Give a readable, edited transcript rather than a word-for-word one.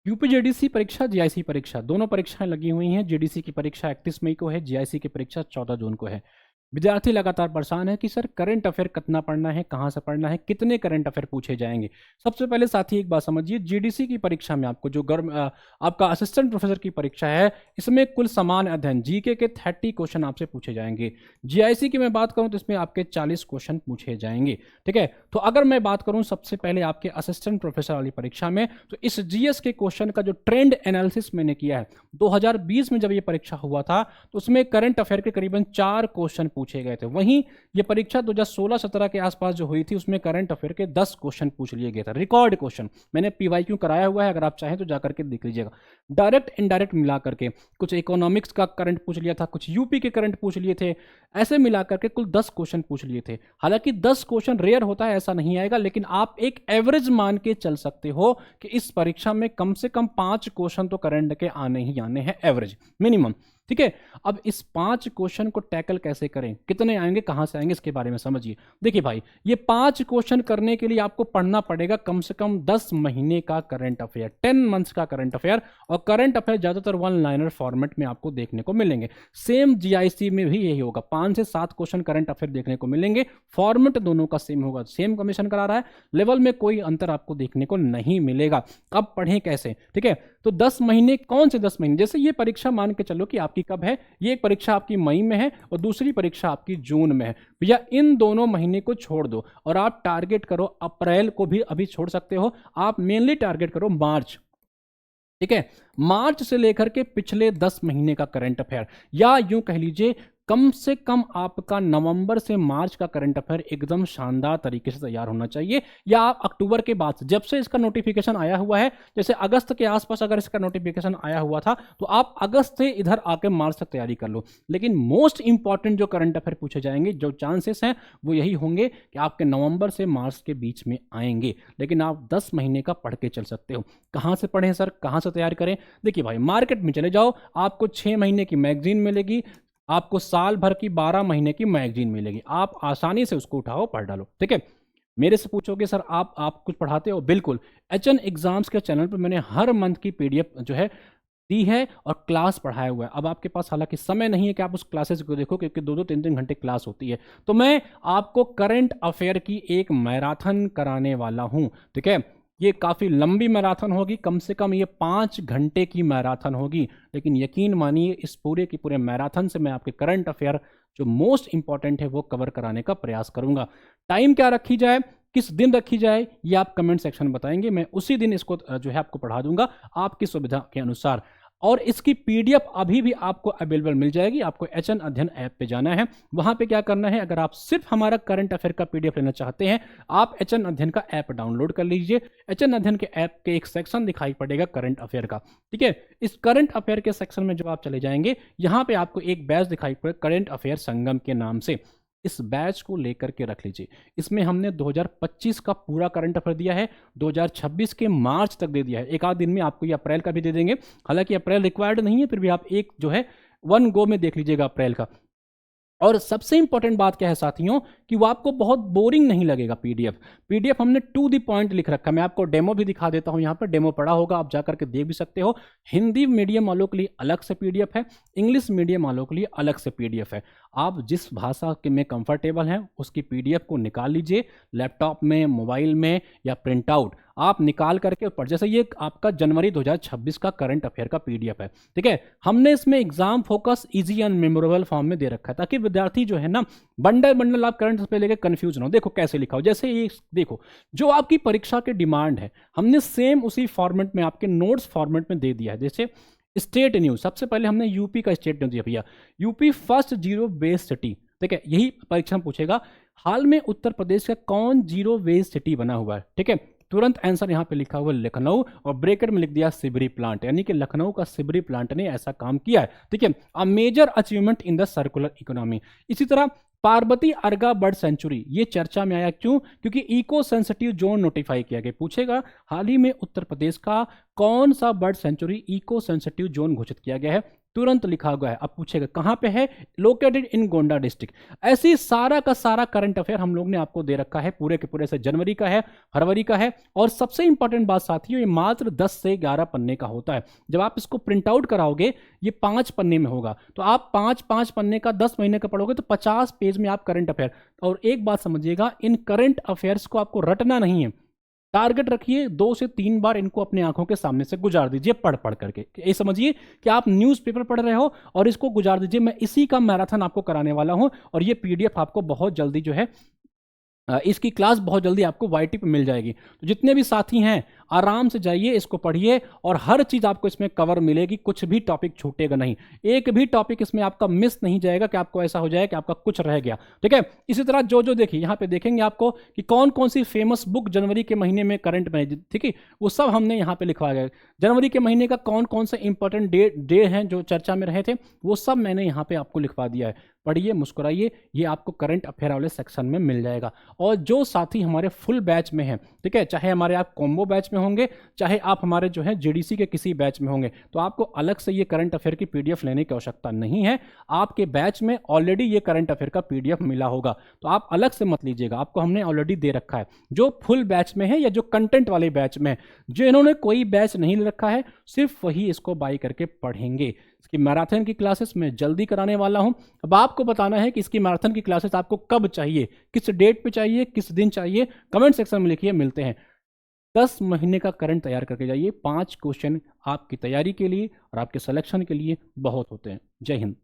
यूपीजेडीसी परीक्षा, जीआईसी परीक्षा, दोनों परीक्षाएं लगी हुई हैं। जीडीसी की परीक्षा 31 मई को है, जीआईसी की परीक्षा 14 जून को है। विद्यार्थी लगातार परेशान है कि सर करंट अफेयर कितना पढ़ना है, कहाँ से पढ़ना है, कितने करंट अफेयर पूछे जाएंगे। सबसे पहले साथी एक बात समझिए, जीडीसी की परीक्षा में आपको जो आपका असिस्टेंट प्रोफेसर की परीक्षा है, इसमें कुल समान अध्ययन जीके के 30 क्वेश्चन आपसे पूछे जाएंगे। जीआईसी की मैं बात करूं तो इसमें आपके 40 क्वेश्चन पूछे जाएंगे। ठीक है, तो अगर मैं बात करूं सबसे पहले आपके असिस्टेंट प्रोफेसर वाली परीक्षा में, तो इस जीएस के क्वेश्चन का जो ट्रेंड एनालिसिस मैंने किया है, 2020 में जब ये परीक्षा हुआ था तो उसमें करंट अफेयर के करीबन 4 क्वेश्चन पूछे गए थे। वहीं ये परीक्षा 2016-17 के आसपास जो हुई थी उसमें करंट अफेयर के 10 क्वेश्चन पूछ लिए गए थे, रिकॉर्ड क्वेश्चन। मैंने पीवाईक्यू कराया हुआ है, अगर आप चाहें तो जाकर के देख लीजिएगा। डायरेक्ट इनडायरेक्ट मिला करके कुछ इकोनॉमिक्स का करंट पूछ लिया था, कुछ यूपी के करंट पूछ लिए थे, ऐसे मिला करके कुल 10 क्वेश्चन पूछ लिए थे। हालांकि 10 क्वेश्चन रेयर होता है, ऐसा नहीं आएगा, लेकिन आप एक एवरेज मान के चल सकते हो कि इस परीक्षा में कम से कम 5 क्वेश्चन तो करंट के आने ही आने हैं, एवरेज मिनिमम। ठीक है, अब इस 5 क्वेश्चन को टैकल कैसे करें, कितने आएंगे, कहां से आएंगे, इसके बारे में समझिए। देखिए भाई, ये 5 क्वेश्चन करने के लिए आपको पढ़ना पड़ेगा कम से कम 10 महीने का करंट अफेयर, 10 मंथ्स का करंट अफेयर। और करंट अफेयर ज्यादातर वन लाइनर फॉर्मेट में आपको देखने को मिलेंगे। सेम जीआईसी में भी यही होगा, 5 से 7 क्वेश्चन करंट अफेयर देखने को मिलेंगे। फॉर्मेट दोनों का सेम होगा, सेम कमीशन करा रहा है, लेवल में कोई अंतर आपको देखने को नहीं मिलेगा। अब पढ़ें कैसे, ठीक है, तो 10 महीने, कौन से 10 महीने, जैसे ये परीक्षा मान के चलो कि आपकी कब है, ये एक परीक्षा आपकी मई में है और दूसरी परीक्षा आपकी जून में है। भैया इन दोनों महीने को छोड़ दो और आप टारगेट करो, अप्रैल को भी अभी छोड़ सकते हो, आप मेनली टारगेट करो मार्च। ठीक है, मार्च से लेकर के पिछले 10 महीने का करंट अफेयर, या यूं कह लीजिए कम से कम आपका नवंबर से मार्च का करंट अफेयर एकदम शानदार तरीके से तैयार होना चाहिए। या आप अक्टूबर के बाद से, जब से इसका नोटिफिकेशन आया हुआ है, जैसे अगस्त के आसपास अगर इसका नोटिफिकेशन आया हुआ था, तो आप अगस्त से इधर आके मार्च तक तैयारी कर लो। लेकिन मोस्ट इंपॉर्टेंट जो करंट अफेयर पूछे जाएंगे, जो चांसेस हैं वो यही होंगे कि आपके नवंबर से मार्च के बीच में आएंगे। लेकिन आप 10 महीने का पढ़ के चल सकते हो। कहां से पढ़ें सर, कहां से तैयार करें? देखिए भाई, मार्केट में चले जाओ, आपको 6 महीने की मैगजीन मिलेगी, आपको साल भर की 12 महीने की मैगजीन मिलेगी, आप आसानी से उसको उठाओ, पढ़ डालो। ठीक है, मेरे से पूछोगे सर आप कुछ पढ़ाते हो? बिल्कुल, एचएन एग्जाम्स के चैनल पर मैंने हर मंथ की पीडीएफ जो है दी है और क्लास पढ़ाया हुआ है। अब आपके पास हालांकि समय नहीं है कि आप उस क्लासेस को देखो, क्योंकि 2-2 3-3 घंटे क्लास होती है, तो मैं आपको करंट अफेयर की एक मैराथन कराने वाला हूं। ठीक है, ये काफ़ी लंबी मैराथन होगी, कम से कम ये 5 घंटे की मैराथन होगी, लेकिन यकीन मानिए इस पूरे की पूरे मैराथन से मैं आपके करंट अफेयर जो मोस्ट इंपॉर्टेंट है वो कवर कराने का प्रयास करूंगा। टाइम क्या रखी जाए, किस दिन रखी जाए, ये आप कमेंट सेक्शन में बताएंगे, मैं उसी दिन इसको जो है आपको पढ़ा दूंगा आपकी सुविधा के अनुसार। और इसकी पीडीएफ अभी भी आपको अवेलेबल मिल जाएगी। आपको एचएन अध्ययन ऐप पे जाना है, वहां पे क्या करना है, अगर आप सिर्फ हमारा करंट अफेयर का पीडीएफ लेना चाहते हैं, आप एचएन अध्ययन का ऐप डाउनलोड कर लीजिए। एचएन अध्ययन के ऐप के एक सेक्शन दिखाई पड़ेगा करंट अफेयर का। ठीक है, इस करंट अफेयर के सेक्शन में जब आप चले जाएंगे, यहां पर आपको एक बैच दिखाई पड़ेगा करंट अफेयर संगम के नाम से। इस बैच को लेकर के रख लीजिए। इसमें हमने 2025 का पूरा करंट अफेयर दिया है, 2026 के मार्च तक दे दिया है। एक आध दिन में आपको ये अप्रैल का भी दे देंगे, हालांकि अप्रैल रिक्वायर्ड नहीं है, फिर भी आप एक जो है वन गो में देख लीजिएगा अप्रैल का। और सबसे इंपॉर्टेंट बात क्या है साथियों, कि वो आपको बहुत बोरिंग नहीं लगेगा। पीडीएफ हमने टू द पॉइंट लिख रखा है। मैं आपको डेमो भी दिखा देता हूं, यहाँ पर डेमो पड़ा होगा, आप जाकर के देख भी सकते हो। हिंदी मीडियम वालों के लिए अलग से पीडीएफ है, इंग्लिश मीडियम वालों के लिए अलग से पीडीएफ है। आप जिस भाषा के में कंफर्टेबल हैं उसकी पीडीएफ को निकाल लीजिए, लैपटॉप में, मोबाइल में या प्रिंट आउट आप निकाल करके पढ़। जैसे ये आपका जनवरी 2026 का करंट अफेयर का पीडीएफ है। ठीक है, हमने इसमें exam focus easy and memorable form में दे रखा है, ताकि विद्यार्थी जो है ना बंडल बंडल आप करंट अफेयर लेके कंफ्यूज ना हो। देखो कैसे लिखा हो, जैसे ये देखो, जो आपकी परीक्षा के डिमांड है हमने सेम उसी फॉर्मेट में आपके नोट्स फॉर्मेट में दे दिया है। जैसे स्टेट न्यूज, सबसे पहले हमने यूपी का स्टेट न्यूज दिया भैया, UP first zero waste city. ठीक है, यही परीक्षा में पूछेगा, हाल में उत्तर प्रदेश का कौन जीरो वेज सिटी बना हुआ है। ठीक है, तुरंत आंसर यहां पे लिखा हुआ लखनऊ, और ब्रेकेट में लिख दिया सिबरी प्लांट, यानी कि लखनऊ का सिबरी प्लांट ने ऐसा काम किया है। ठीक है, a major achievement in the circular economy. इसी तरह पार्वती अर्गा बर्ड सेंचुरी, ये चर्चा में आया क्यों, क्योंकि इको सेंसिटिव जोन नोटिफाई किया गया। पूछेगा हाल ही में उत्तर प्रदेश का कौन सा bird sanctuary eco sensitive zone घोषित किया गया है। तुरंत लिखा गया है। अब पूछेगा कहाँ पे है, लोकेटेड इन गोंडा डिस्ट्रिक्ट। ऐसी सारा का सारा करंट अफेयर हम लोग ने आपको दे रखा है, पूरे के पूरे से जनवरी का है, फरवरी का है। और सबसे इंपॉर्टेंट बात साथियों, ये मात्र 10 से 11 पन्ने का होता है। जब आप इसको प्रिंट आउट कराओगे ये 5 पन्ने में होगा, तो आप 5 पन्ने का 10 महीने का पढ़ोगे तो 50 पेज में आप करंट अफेयर। और एक बात समझिएगा, इन करंट अफेयर्स को आपको रटना नहीं है, टारगेट रखिए 2 से 3 बार इनको अपनी आंखों के सामने से गुजार दीजिए पढ़ पढ़ करके। ये समझिए कि आप न्यूज़पेपर पढ़ रहे हो और इसको गुजार दीजिए। मैं इसी का मैराथन आपको कराने वाला हूं और ये पीडीएफ आपको बहुत जल्दी जो है इसकी क्लास बहुत जल्दी आपको वाईटी पे मिल जाएगी। तो जितने भी साथी हैं आराम से जाइए, इसको पढ़िए और हर चीज़ आपको इसमें कवर मिलेगी, कुछ भी टॉपिक छूटेगा नहीं, एक भी टॉपिक इसमें आपका मिस नहीं जाएगा कि आपको ऐसा हो जाए कि आपका कुछ रह गया। ठीक है, इसी तरह जो जो देखिए यहाँ पे देखेंगे आपको कि कौन कौन सी फेमस बुक जनवरी के महीने में करंट में, ठीक है, वो सब हमने यहाँ पे लिखवाया गया। जनवरी के महीने का कौन कौन से इंपॉर्टेंट डे हैं जो चर्चा में रहे थे, वो सब मैंने यहाँ पे आपको लिखवा दिया है। पढ़िए, मुस्कुराइए, ये आपको करंट अफेयर वाले सेक्शन में मिल जाएगा। और जो साथी हमारे फुल बैच में हैं, ठीक है, चाहे हमारे आप कॉम्बो बैच में होंगे, चाहे आप हमारे जो है जीडीसी के किसी बैच में होंगे, तो आपको अलग से ये करंट अफेयर की पीडीएफ लेने की आवश्यकता नहीं है। आपके बैच में ऑलरेडी ये करंट अफेयर का पीडीएफ मिला होगा, तो आप अलग से मत लीजिएगा, आपको हमने ऑलरेडी दे रखा है। जो फुल बैच में है या जो कंटेंट वाले बैच में है, जो इन्होंने कोई बैच नहीं ले रखा है, सिर्फ वही इसको बाई करके पढ़ेंगे। इसकी मैराथन की क्लासेस मैं जल्दी कराने वाला हूं। अब आपको बताना है कि इसकी मैराथन की क्लासेस आपको कब चाहिए, किस डेट पे चाहिए, किस दिन चाहिए, कमेंट सेक्शन में लिखिए। मिलते हैं। 10 महीने का करंट तैयार करके जाइए। 5 क्वेश्चन आपकी तैयारी के लिए और आपके सिलेक्शन के लिए बहुत होते हैं। जय हिंद।